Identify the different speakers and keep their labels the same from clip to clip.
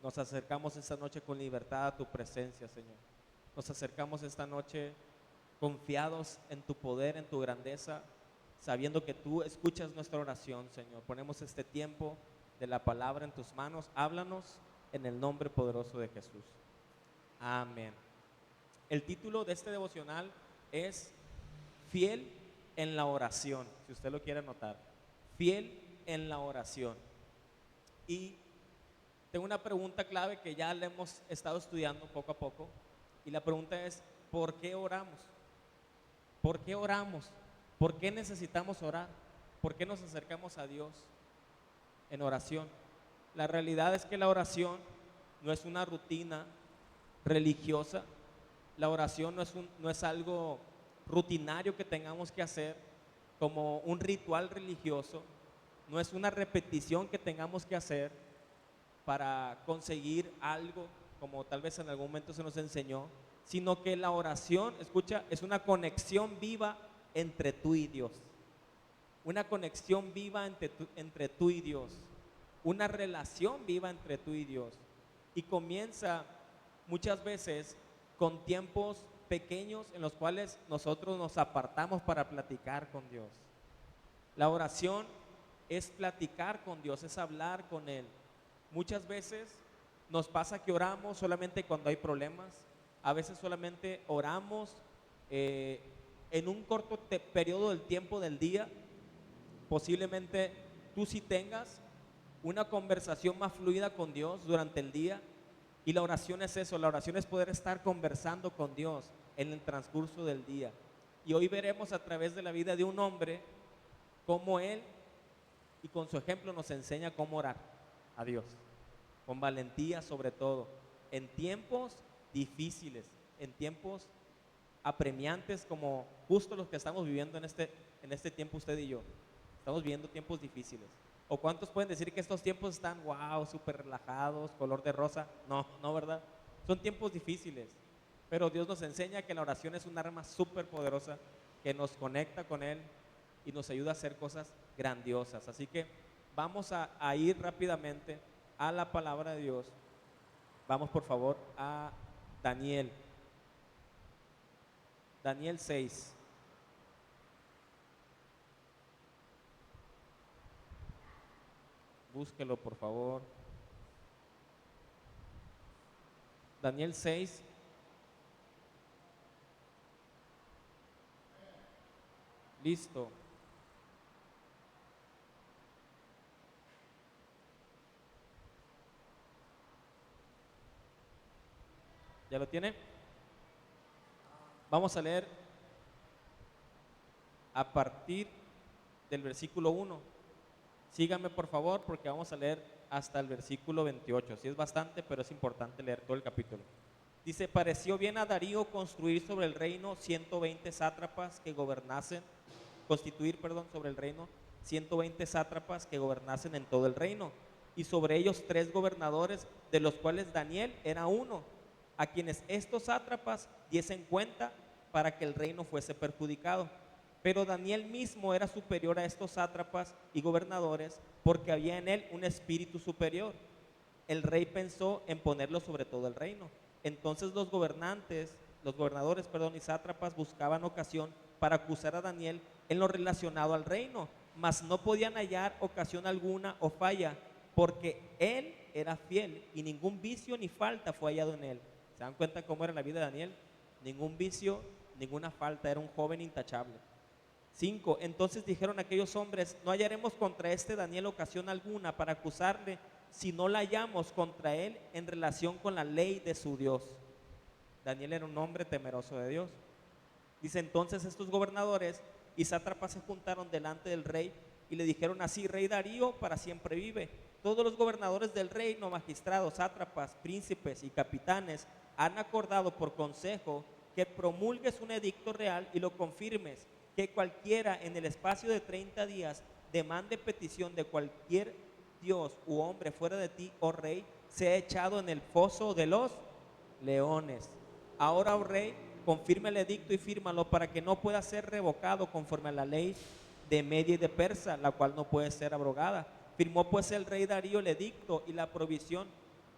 Speaker 1: Nos acercamos esta noche con libertad a tu presencia, Señor. Nos acercamos esta noche confiados en tu poder, en tu grandeza, sabiendo que tú escuchas nuestra oración, Señor. Ponemos este tiempo de la palabra en tus manos. Háblanos en el nombre poderoso de Jesús. Amén. El título de este devocional es Fiel en la oración, si usted lo quiere anotar. Fiel en la oración. Y tengo una pregunta clave que ya la hemos estado estudiando poco a poco. Y la pregunta es, ¿por qué oramos? ¿Por qué oramos? ¿Por qué necesitamos orar? ¿Por qué nos acercamos a Dios en oración? La realidad es que la oración no es una rutina religiosa. La oración no es algo rutinario que tengamos que hacer como un ritual religioso. No es una repetición que tengamos que hacer para conseguir algo, como tal vez en algún momento se nos enseñó, sino que la oración, escucha, es una conexión viva entre tú y Dios. Una conexión viva entre tú y Dios. Una relación viva entre tú y Dios. Y comienza muchas veces con tiempos pequeños en los cuales nosotros nos apartamos para platicar con Dios. La oración es platicar con Dios, es hablar con Él. Muchas veces nos pasa que oramos solamente cuando hay problemas. A veces solamente oramos en un corto periodo del tiempo del día. Posiblemente tú sí tengas una conversación más fluida con Dios durante el día. Y la oración es eso, la oración es poder estar conversando con Dios en el transcurso del día. Y hoy veremos a través de la vida de un hombre cómo él y con su ejemplo nos enseña cómo orar a Dios, con valentía sobre todo, en tiempos difíciles, en tiempos apremiantes como justo los que estamos viviendo en este tiempo usted y yo. Estamos viviendo tiempos difíciles. ¿O cuántos pueden decir que estos tiempos están, wow, súper relajados, color de rosa? No, no, ¿verdad? Son tiempos difíciles, pero Dios nos enseña que la oración es un arma súper poderosa que nos conecta con Él y nos ayuda a hacer cosas grandiosas. Así que vamos a ir rápidamente a la palabra de Dios. Vamos por favor a Daniel. Daniel 6. Búsquelo por favor. Daniel 6. Listo. ¿Ya lo tiene? Vamos a leer a partir del versículo 1. Síganme por favor porque vamos a leer hasta el versículo 28. Sí es bastante, pero es importante leer todo el capítulo. Dice, pareció bien a Darío construir sobre el reino 120 sátrapas que gobernasen, constituir, perdón, sobre el reino 120 sátrapas que gobernasen en todo el reino, y sobre ellos 3 gobernadores, de los cuales Daniel era uno, a quienes estos sátrapas diesen cuenta para que el reino fuese perjudicado. Pero Daniel mismo era superior a estos sátrapas y gobernadores, porque había en él un espíritu superior. El rey pensó en ponerlo sobre todo el reino. Entonces los gobernadores, y sátrapas buscaban ocasión para acusar a Daniel en lo relacionado al reino, mas no podían hallar ocasión alguna o falla, porque él era fiel y ningún vicio ni falta fue hallado en él. ¿Se dan cuenta cómo era la vida de Daniel? Ningún vicio, ninguna falta, era un joven intachable. 5. Entonces dijeron aquellos hombres, no hallaremos contra este Daniel ocasión alguna para acusarle, si no la hallamos contra él en relación con la ley de su Dios. Daniel era un hombre temeroso de Dios. Dice, entonces estos gobernadores y sátrapas se juntaron delante del rey y le dijeron así, rey Darío para siempre vive. Todos los gobernadores del reino, magistrados, sátrapas, príncipes y capitanes han acordado por consejo que promulgues un edicto real y lo confirmes, que cualquiera en el espacio de 30 días demande petición de cualquier Dios u hombre fuera de ti, oh rey, sea echado en el foso de los leones. Ahora, oh rey, confirma el edicto y fírmalo para que no pueda ser revocado conforme a la ley de Media y de Persa, la cual no puede ser abrogada. Firmó pues el rey Darío el edicto y la provisión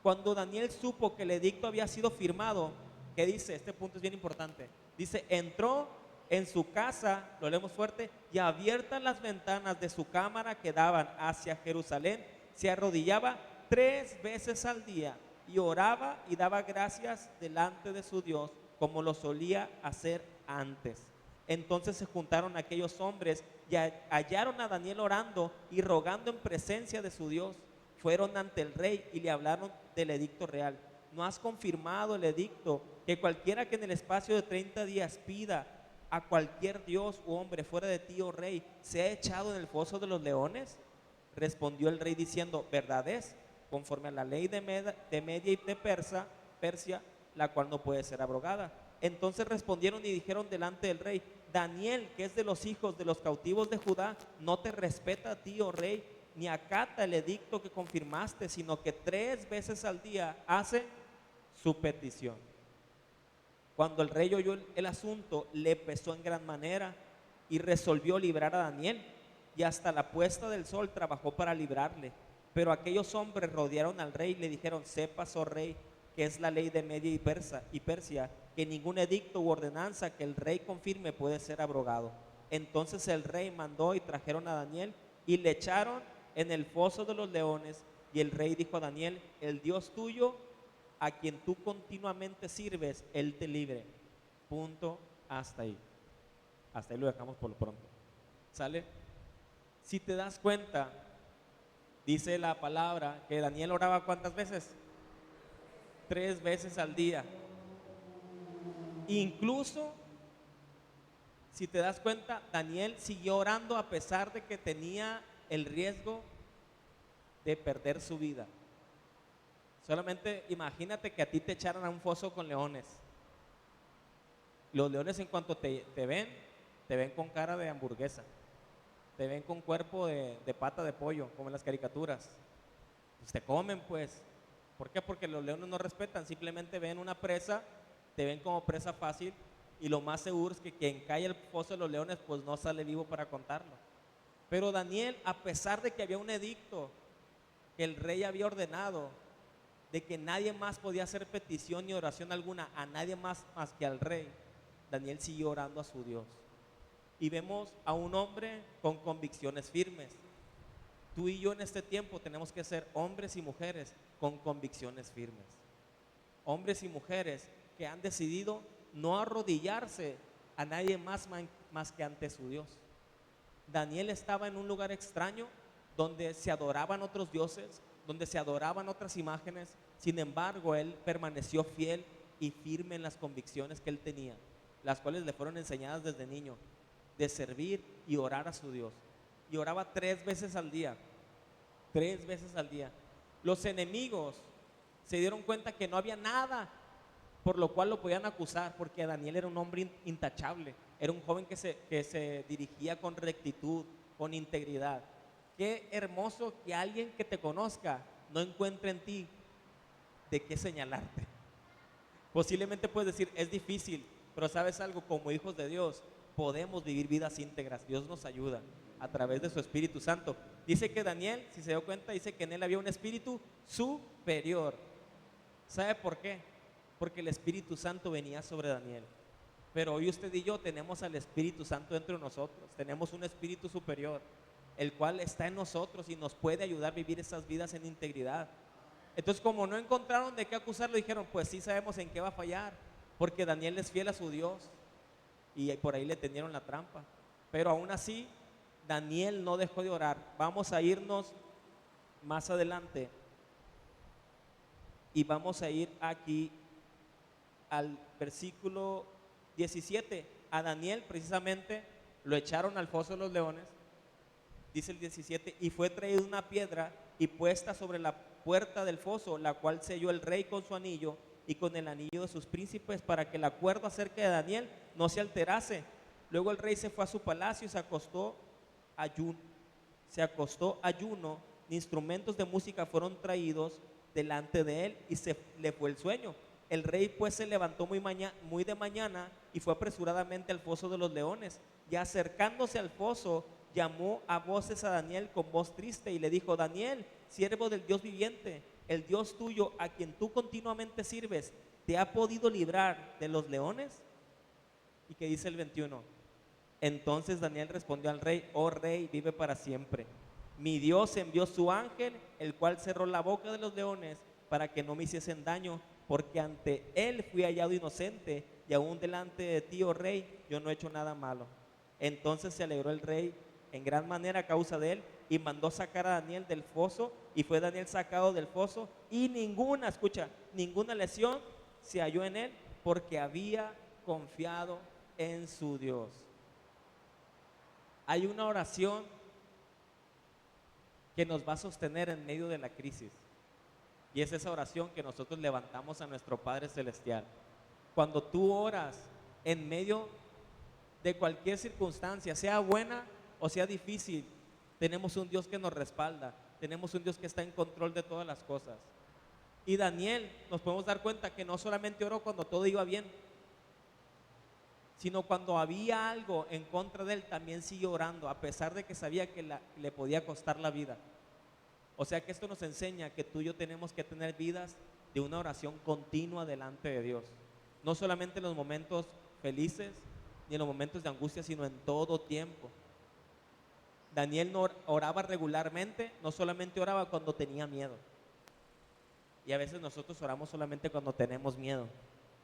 Speaker 1: Cuando Daniel supo que el edicto había sido firmado, ¿qué dice? Este punto es bien importante. Dice, entró en su casa, lo leemos fuerte, y abiertas las ventanas de su cámara que daban hacia Jerusalén, se arrodillaba 3 veces al día y oraba y daba gracias delante de su Dios, como lo solía hacer antes. Entonces se juntaron aquellos hombres y hallaron a Daniel orando y rogando en presencia de su Dios. Fueron ante el rey y le hablaron del edicto real. ¿No has confirmado el edicto que cualquiera que en el espacio de 30 días pida a cualquier dios u hombre fuera de ti, oh rey, sea echado en el foso de los leones? Respondió el rey diciendo, verdad es, conforme a la ley de Media y de Persia, la cual no puede ser abrogada. Entonces respondieron y dijeron delante del rey, Daniel, que es de los hijos de los cautivos de Judá, no te respeta a ti, oh rey, ni acata el edicto que confirmaste, sino que 3 veces al día hace su petición. Cuando el rey oyó el asunto, le pesó en gran manera y resolvió librar a Daniel, y hasta la puesta del sol trabajó para librarle. Pero aquellos hombres rodearon al rey y le dijeron, sepas, oh rey, que es la ley de Media y Persia, que ningún edicto u ordenanza que el rey confirme puede ser abrogado. Entonces el rey mandó y trajeron a Daniel y le echaron en el foso de los leones. Y el rey dijo a Daniel, el Dios tuyo, a quien tú continuamente sirves, él te libre. Punto, hasta ahí. Hasta ahí lo dejamos por lo pronto. ¿Sale? Si te das cuenta, dice la palabra que Daniel oraba ¿cuántas veces? 3 veces al día. Incluso, si te das cuenta, Daniel siguió orando a pesar de que tenía el riesgo de perder su vida. Solamente imagínate que a ti te echaran a un foso con leones. Los leones en cuanto te ven con cara de hamburguesa, te ven con cuerpo de pata de pollo, como en las caricaturas. Pues te comen, pues. ¿Por qué? Porque los leones no respetan, simplemente ven una presa, te ven como presa fácil, y lo más seguro es que quien cae al foso de los leones pues no sale vivo para contarlo. Pero Daniel, a pesar de que había un edicto que el rey había ordenado, de que nadie más podía hacer petición ni oración alguna a nadie más que al rey, Daniel siguió orando a su Dios. Y vemos a un hombre con convicciones firmes. Tú y yo en este tiempo tenemos que ser hombres y mujeres con convicciones firmes. Hombres y mujeres que han decidido no arrodillarse a nadie más que ante su Dios. Daniel estaba en un lugar extraño donde se adoraban otros dioses, donde se adoraban otras imágenes. Sin embargo, él permaneció fiel y firme en las convicciones que él tenía, las cuales le fueron enseñadas desde niño, de servir y orar a su Dios. Y oraba 3 veces al día, 3 veces al día. Los enemigos se dieron cuenta que no había nada por lo cual lo podían acusar, porque Daniel era un hombre intachable, era un joven que se dirigía con rectitud, con integridad. Qué hermoso que alguien que te conozca no encuentre en ti de qué señalarte. Posiblemente puedes decir, es difícil, pero sabes algo, como hijos de Dios podemos vivir vidas íntegras. Dios nos ayuda a través de su Espíritu Santo. Dice que Daniel, si se dio cuenta, dice que en él había un espíritu superior. ¿Sabe por qué? Porque el Espíritu Santo venía sobre Daniel. Pero hoy usted y yo tenemos al Espíritu Santo dentro de nosotros. Tenemos un espíritu superior, el cual está en nosotros y nos puede ayudar a vivir esas vidas en integridad. Entonces, como no encontraron de qué acusarlo, dijeron, pues sí sabemos en qué va a fallar, porque Daniel es fiel a su Dios. Y por ahí le tendieron la trampa. Pero aún así, Daniel no dejó de orar. Vamos a irnos más adelante y vamos a ir aquí al versículo 17. A Daniel precisamente lo echaron al foso de los leones. Dice el 17, y fue traída una piedra y puesta sobre la puerta del foso, la cual selló el rey con su anillo y con el anillo de sus príncipes, para que el acuerdo acerca de Daniel no se alterase. Luego el rey se fue a su palacio y se acostó ayuno, instrumentos de música fueron traídos delante de él y se le fue el sueño. El rey pues se levantó muy de mañana y fue apresuradamente al foso de los leones, y acercándose al foso llamó a voces a Daniel con voz triste y le dijo, Daniel, siervo del Dios viviente, el Dios tuyo, a quien tú continuamente sirves, te ha podido librar de los leones? ¿Y qué dice el 21? Entonces Daniel respondió al rey: oh rey, vive para siempre. Mi Dios envió su ángel, el cual cerró la boca de los leones para que no me hiciesen daño, porque ante él fui hallado inocente, y aún delante de ti, oh rey, yo no he hecho nada malo. Entonces se alegró el rey en gran manera a causa de él, y mandó sacar a Daniel del foso, y fue Daniel sacado del foso, y ninguna, escucha, ninguna lesión se halló en él, porque había confiado en su Dios. Hay una oración que nos va a sostener en medio de la crisis, y es esa oración que nosotros levantamos a nuestro Padre Celestial. Cuando tú oras en medio de cualquier circunstancia, sea buena o sea difícil, tenemos un Dios que nos respalda, tenemos un Dios que está en control de todas las cosas. Y Daniel, nos podemos dar cuenta que no solamente oró cuando todo iba bien, sino cuando había algo en contra de él, también siguió orando, a pesar de que sabía que le podía costar la vida. O sea que esto nos enseña que tú y yo tenemos que tener vidas de una oración continua delante de Dios. No solamente en los momentos felices, ni en los momentos de angustia, sino en todo tiempo. Daniel no oraba regularmente, no solamente oraba cuando tenía miedo. Y a veces nosotros oramos solamente cuando tenemos miedo.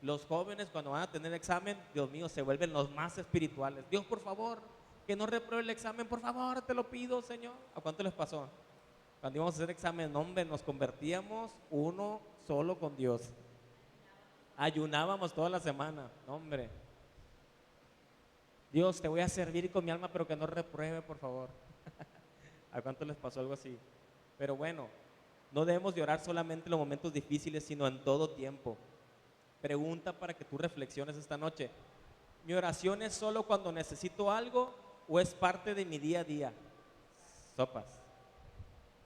Speaker 1: Los jóvenes cuando van a tener examen, Dios mío, se vuelven los más espirituales. Dios, por favor, que no repruebe el examen, por favor, te lo pido, Señor. ¿A cuánto les pasó? Cuando íbamos a hacer examen, hombre, nos convertíamos uno solo con Dios. Ayunábamos toda la semana, hombre. Dios, te voy a servir con mi alma, pero que no repruebe, por favor. ¿A cuánto les pasó algo así? Pero bueno, no debemos de orar solamente en los momentos difíciles, sino en todo tiempo. Pregunta para que tú reflexiones esta noche: ¿mi oración es solo cuando necesito algo o es parte de mi día a día? Sopas.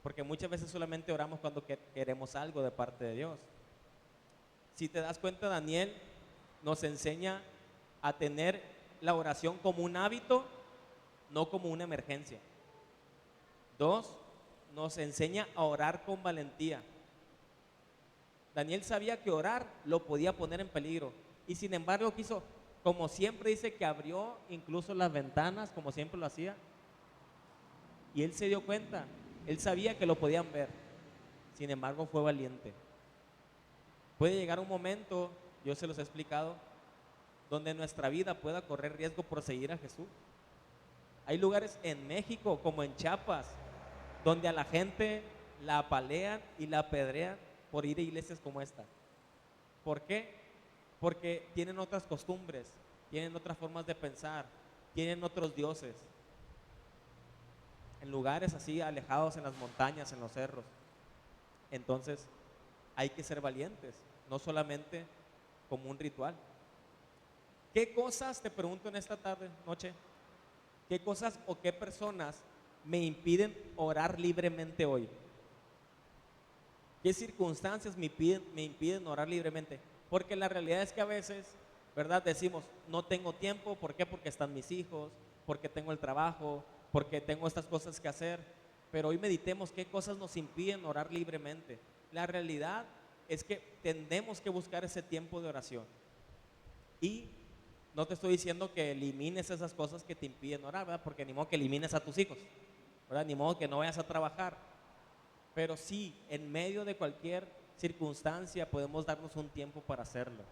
Speaker 1: Porque muchas veces solamente oramos cuando queremos algo de parte de Dios. Si te das cuenta, Daniel nos enseña a tener la oración como un hábito, no como una emergencia. 2, nos enseña a orar con valentía. Daniel sabía que orar lo podía poner en peligro, y sin embargo quiso, como siempre dice, que abrió incluso las ventanas, como siempre lo hacía, y él se dio cuenta, él sabía que lo podían ver, sin embargo fue valiente. Puede llegar un momento, yo se los he explicado, donde nuestra vida pueda correr riesgo por seguir a Jesús. Hay lugares en México, como en Chiapas, donde a la gente la apalean y la apedrean por ir a iglesias como esta. ¿Por qué? Porque tienen otras costumbres, tienen otras formas de pensar, tienen otros dioses. En lugares así alejados, en las montañas, en los cerros. Entonces hay que ser valientes, no solamente como un ritual. ¿Qué cosas, te pregunto en esta tarde, noche, qué cosas o qué personas me impiden orar libremente hoy? ¿Qué circunstancias me impiden orar libremente? Porque la realidad es que a veces, ¿verdad? Decimos, no tengo tiempo. ¿Por qué? Porque están mis hijos, porque tengo el trabajo, porque tengo estas cosas que hacer. Pero hoy meditemos qué cosas nos impiden orar libremente. La realidad es que tenemos que buscar ese tiempo de oración. Y no te estoy diciendo que elimines esas cosas que te impiden orar, ¿verdad? Porque ni modo que elimines a tus hijos, ¿verdad? Ni modo que no vayas a trabajar. Pero sí, en medio de cualquier circunstancia podemos darnos un tiempo para hacerlo.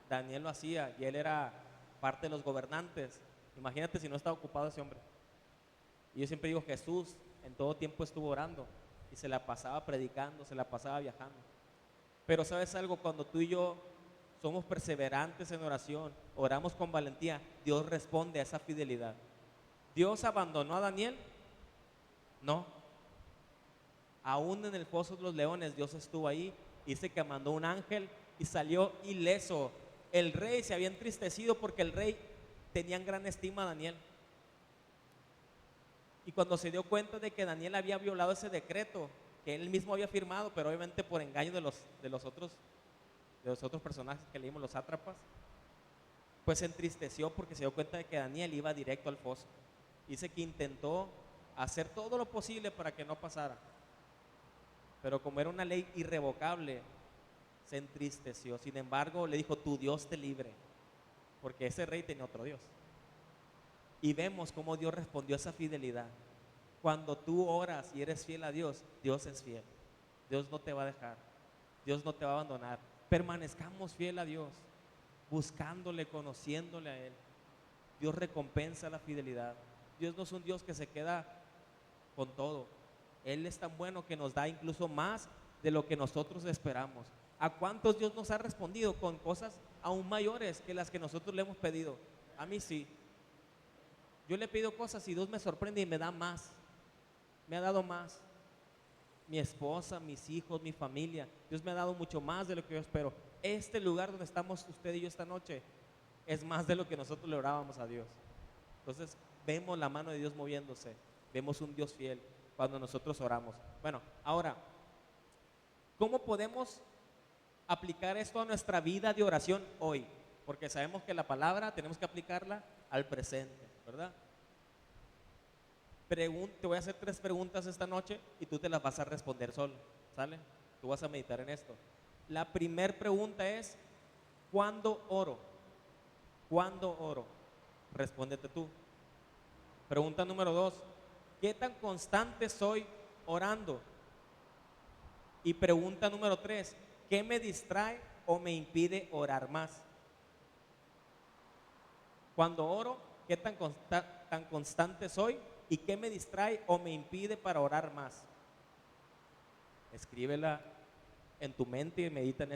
Speaker 1: Daniel lo hacía y él era parte de los gobernantes. Imagínate si no estaba ocupado ese hombre. Y yo siempre digo, Jesús en todo tiempo estuvo orando y se la pasaba predicando, se la pasaba viajando. Pero ¿sabes algo? Cuando tú y yo somos perseverantes en oración, oramos con valentía, Dios responde a esa fidelidad. ¿Dios abandonó a Daniel? No. Aún en el foso de los leones, Dios estuvo ahí. Dice que mandó un ángel y salió ileso. El rey se había entristecido porque el rey tenía en gran estima a Daniel. Y cuando se dio cuenta de que Daniel había violado ese decreto que él mismo había firmado, pero obviamente por engaño de los otros personajes que leímos, los sátrapas, pues se entristeció porque se dio cuenta de que Daniel iba directo al foso. Dice que intentó hacer todo lo posible para que no pasara. pero como era una ley irrevocable, se entristeció. Sin embargo, le dijo, tu Dios te libre, porque ese rey tenía otro Dios. Y vemos cómo Dios respondió a esa fidelidad. Cuando tú oras y eres fiel a Dios, Dios es fiel. Dios no te va a dejar, Dios no te va a abandonar. Permanezcamos fiel a Dios, buscándole, conociéndole a Él. Dios recompensa la fidelidad. Dios no es un Dios que se queda con todo. Él es tan bueno que nos da incluso más de lo que nosotros esperamos. ¿A cuántos Dios nos ha respondido con cosas aún mayores que las que nosotros le hemos pedido? A mí sí. Yo le he pedido cosas y Dios me sorprende y me da más. Me ha dado más. Mi esposa, mis hijos, mi familia. Dios me ha dado mucho más de lo que yo espero. Este lugar donde estamos usted y yo esta noche es más de lo que nosotros le orábamos a Dios. Entonces vemos la mano de Dios moviéndose. Vemos un Dios fiel cuando nosotros oramos. Bueno, ahora, ¿cómo podemos aplicar esto a nuestra vida de oración hoy? Porque sabemos que la palabra tenemos que aplicarla al presente, ¿verdad? Te voy a hacer 3 preguntas esta noche y tú te las vas a responder solo, ¿sale? Tú vas a meditar en esto. La primera pregunta es, ¿cuándo oro? ¿Cuándo oro? Respóndete tú. Pregunta número 2, ¿qué tan constante soy orando? Y pregunta número 3, ¿qué me distrae o me impide orar más? Cuando oro, ¿qué tan constante soy? ¿Y qué me distrae o me impide para orar más? Escríbela en tu mente y medita en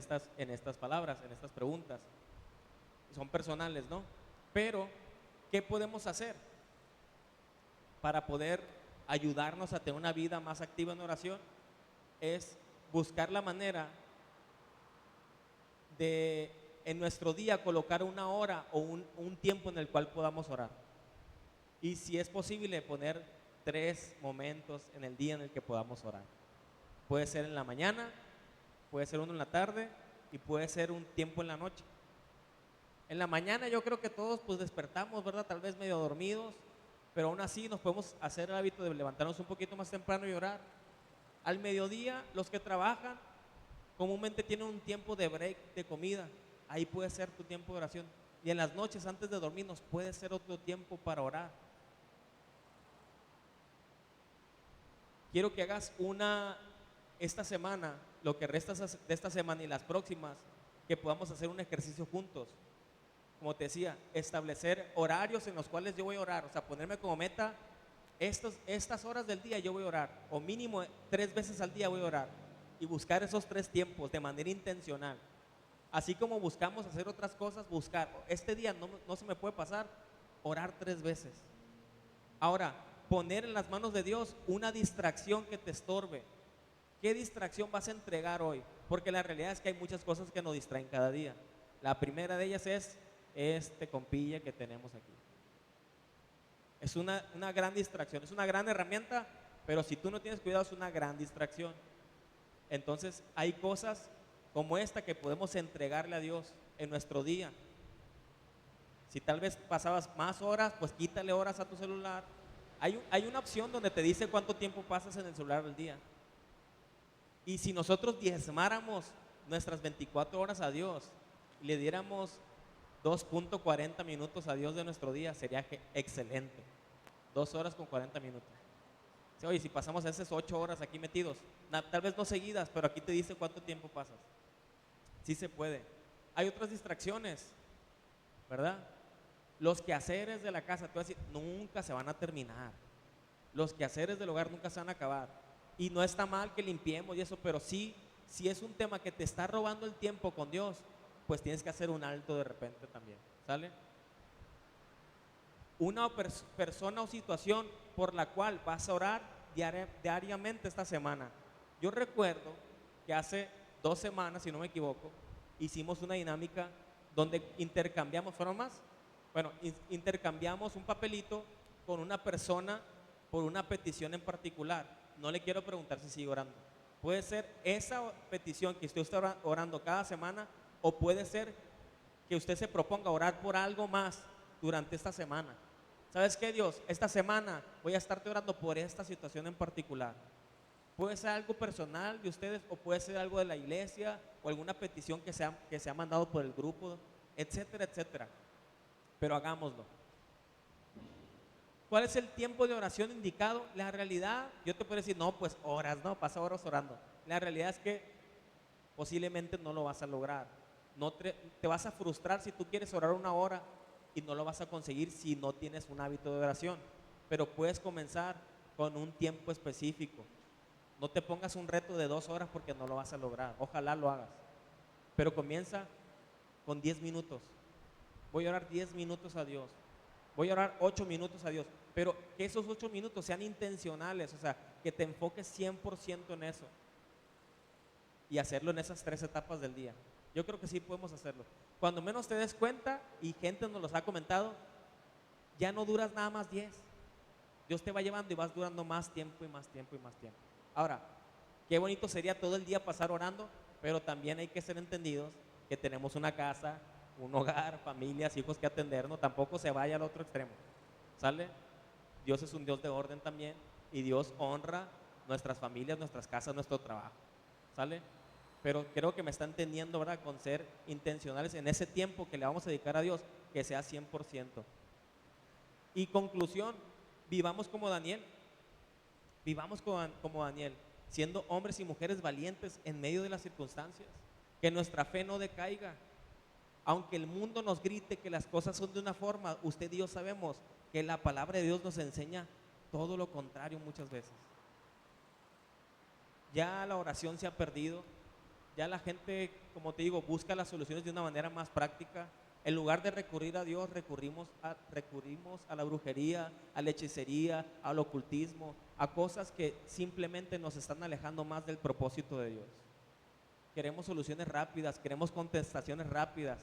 Speaker 1: estas palabras, en estas preguntas. Son personales, ¿no? Pero, ¿qué podemos hacer para poder ayudarnos a tener una vida más activa en oración? Es buscar la manera de en nuestro día colocar una hora o un tiempo en el cual podamos orar. Y si es posible poner 3 momentos en el día en el que podamos orar. Puede ser en la mañana, puede ser uno en la tarde y puede ser un tiempo en la noche. En la mañana yo creo que todos pues despertamos, ¿verdad? Tal vez medio dormidos, pero aún así nos podemos hacer el hábito de levantarnos un poquito más temprano y orar. Al mediodía, los que trabajan comúnmente tienen un tiempo de break, de comida. Ahí puede ser tu tiempo de oración. Y en las noches antes de dormirnos puede ser otro tiempo para orar. Quiero que hagas esta semana, lo que resta de esta semana y las próximas, que podamos hacer un ejercicio juntos. Como te decía, establecer horarios en los cuales yo voy a orar. O sea, ponerme como meta, estas horas del día yo voy a orar. O mínimo 3 veces al día voy a orar. Y buscar esos 3 tiempos de manera intencional. Así como buscamos hacer otras cosas, buscar, este día no se me puede pasar, orar 3 veces. Ahora, poner en las manos de Dios una distracción que te estorbe. ¿Qué distracción vas a entregar hoy? Porque la realidad es que hay muchas cosas que nos distraen cada día. La primera de ellas es este compilla que tenemos aquí. Es una gran distracción, es una gran herramienta, pero si tú no tienes cuidado es una gran distracción. Entonces hay cosas como esta que podemos entregarle a Dios en nuestro día. Si tal vez pasabas más horas, pues quítale horas a tu celular. Hay una opción donde te dice cuánto tiempo pasas en el celular al día. Y si nosotros diezmáramos nuestras 24 horas a Dios y le diéramos 2.40 minutos a Dios de nuestro día, sería excelente. 2 horas con 40 minutos. Oye, si pasamos esas 8 horas aquí metidos, tal vez no seguidas, pero aquí te dice cuánto tiempo pasas. Sí se puede. Hay otras distracciones, ¿verdad? Los quehaceres de la casa, te voy a decir, nunca se van a terminar. Los quehaceres del hogar nunca se van a acabar. Y no está mal que limpiemos y eso, pero sí, si es un tema que te está robando el tiempo con Dios, pues tienes que hacer un alto de repente también, ¿sale? Una persona o situación por la cual vas a orar diariamente esta semana. Yo recuerdo que hace 2 semanas, si no me equivoco, hicimos una dinámica donde intercambiamos, ¿fueron más? Bueno, intercambiamos un papelito con una persona por una petición en particular. No le quiero preguntar si sigue orando. Puede ser esa petición que usted está orando cada semana, o puede ser que usted se proponga orar por algo más durante esta semana. ¿Sabes qué, Dios? Esta semana voy a estarte orando por esta situación en particular. Puede ser algo personal de ustedes o puede ser algo de la iglesia o alguna petición que se ha mandado por el grupo, etcétera, etcétera. Pero hagámoslo. ¿Cuál es el tiempo de oración indicado? La realidad, yo te puedo decir, no, pues horas, no, pasa horas orando. La realidad es que posiblemente no lo vas a lograr. No te vas a frustrar si tú quieres orar una hora y no lo vas a conseguir si no tienes un hábito de oración. Pero puedes comenzar con un tiempo específico. No te pongas un reto de 2 horas porque no lo vas a lograr. Ojalá lo hagas. Pero comienza con 10 minutos. Voy a orar 10 minutos a Dios. Voy a orar 8 minutos a Dios. Pero que esos 8 minutos sean intencionales. O sea, que te enfoques 100% en eso. Y hacerlo en esas 3 etapas del día. Yo creo que sí podemos hacerlo. Cuando menos te des cuenta, y gente nos los ha comentado, ya no duras nada más 10. Dios te va llevando y vas durando más tiempo y más tiempo y más tiempo. Ahora, qué bonito sería todo el día pasar orando, pero también hay que ser entendidos que tenemos una casa, un hogar, familias, hijos que atender, ¿no? Tampoco se vaya al otro extremo, ¿sale? Dios es un Dios de orden también y Dios honra nuestras familias, nuestras casas, nuestro trabajo, ¿sale? Pero creo que me está entendiendo, ¿verdad? Con ser intencionales en ese tiempo que le vamos a dedicar a Dios, que sea 100%. Y conclusión, vivamos como Daniel. Vivamos como Daniel, siendo hombres y mujeres valientes en medio de las circunstancias. Que nuestra fe no decaiga. Aunque el mundo nos grite que las cosas son de una forma, usted y yo sabemos que la palabra de Dios nos enseña todo lo contrario muchas veces. Ya la oración se ha perdido. Ya la gente, como te digo, busca las soluciones de una manera más práctica. En lugar de recurrir a Dios, recurrimos a la brujería, a la hechicería, al ocultismo, a cosas que simplemente nos están alejando más del propósito de Dios. Queremos soluciones rápidas, queremos contestaciones rápidas,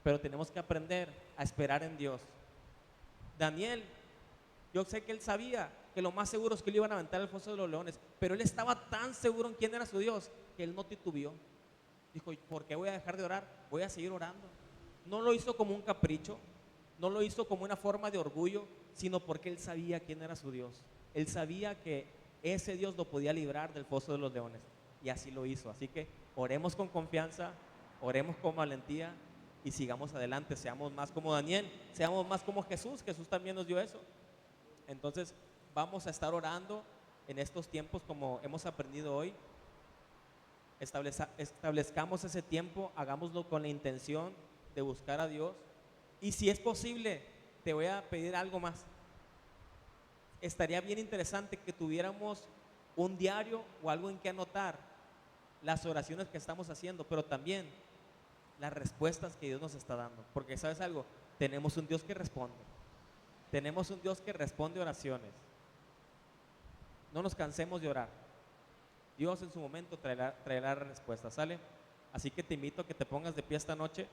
Speaker 1: pero tenemos que aprender a esperar en Dios. Daniel, yo sé que él sabía que lo más seguro es que le iban a aventar al foso de los leones, pero él estaba tan seguro en quién era su Dios que él no titubeó. Dijo, ¿por qué voy a dejar de orar? Voy a seguir orando. No lo hizo como un capricho, no lo hizo como una forma de orgullo, sino porque él sabía quién era su Dios. Él sabía que ese Dios lo podía librar del foso de los leones. Y así lo hizo. Así que oremos con confianza, oremos con valentía y sigamos adelante. Seamos más como Daniel, seamos más como Jesús. Jesús también nos dio eso. Entonces vamos a estar orando en estos tiempos como hemos aprendido hoy. Establezcamos ese tiempo, hagámoslo con la intención de buscar a Dios. Y si es posible, te voy a pedir algo más. Estaría bien interesante que tuviéramos un diario o algo en que anotar las oraciones que estamos haciendo, pero también las respuestas que Dios nos está dando. Porque ¿sabes algo? Tenemos un Dios que responde. Tenemos un Dios que responde oraciones. No nos cansemos de orar. Dios en su momento traerá la respuesta, ¿sale? Así que te invito a que te pongas de pie esta noche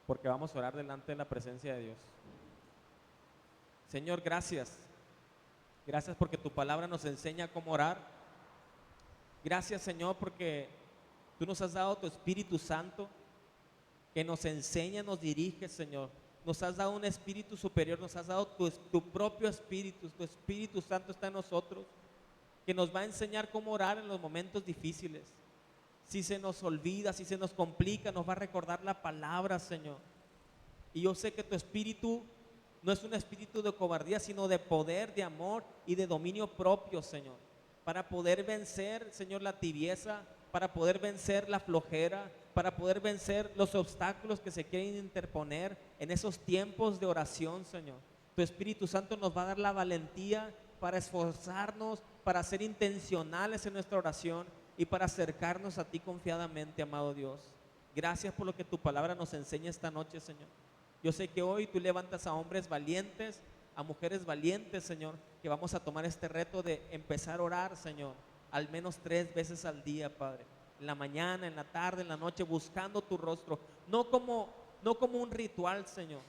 Speaker 1: porque vamos a orar delante de la presencia de Dios. Señor, gracias. Gracias porque tu palabra nos enseña cómo orar. Gracias, Señor, porque tú nos has dado tu Espíritu Santo que nos enseña, nos dirige, Señor. Nos has dado un espíritu superior, nos has dado tu propio espíritu. Tu Espíritu Santo está en nosotros, que nos va a enseñar cómo orar en los momentos difíciles. Si se nos olvida, si se nos complica, nos va a recordar la palabra, Señor. Y yo sé que tu espíritu no es un espíritu de cobardía, sino de poder, de amor y de dominio propio, Señor. Para poder vencer, Señor, la tibieza, para poder vencer la flojera, para poder vencer los obstáculos que se quieren interponer en esos tiempos de oración, Señor. Tu Espíritu Santo nos va a dar la valentía para esforzarnos, para ser intencionales en nuestra oración y para acercarnos a ti confiadamente, amado Dios. Gracias por lo que tu palabra nos enseña esta noche, Señor. Yo sé que hoy tú levantas a hombres valientes, a mujeres valientes, Señor, que vamos a tomar este reto de empezar a orar, Señor, al menos 3 veces al día, Padre. En la mañana, en la tarde, en la noche, buscando tu rostro. No como un ritual, Señor.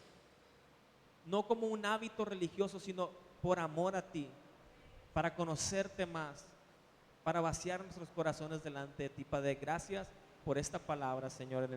Speaker 1: No como un hábito religioso, sino por amor a ti, para conocerte más, para vaciar nuestros corazones delante de ti, Padre. Gracias por esta palabra, Señor, en el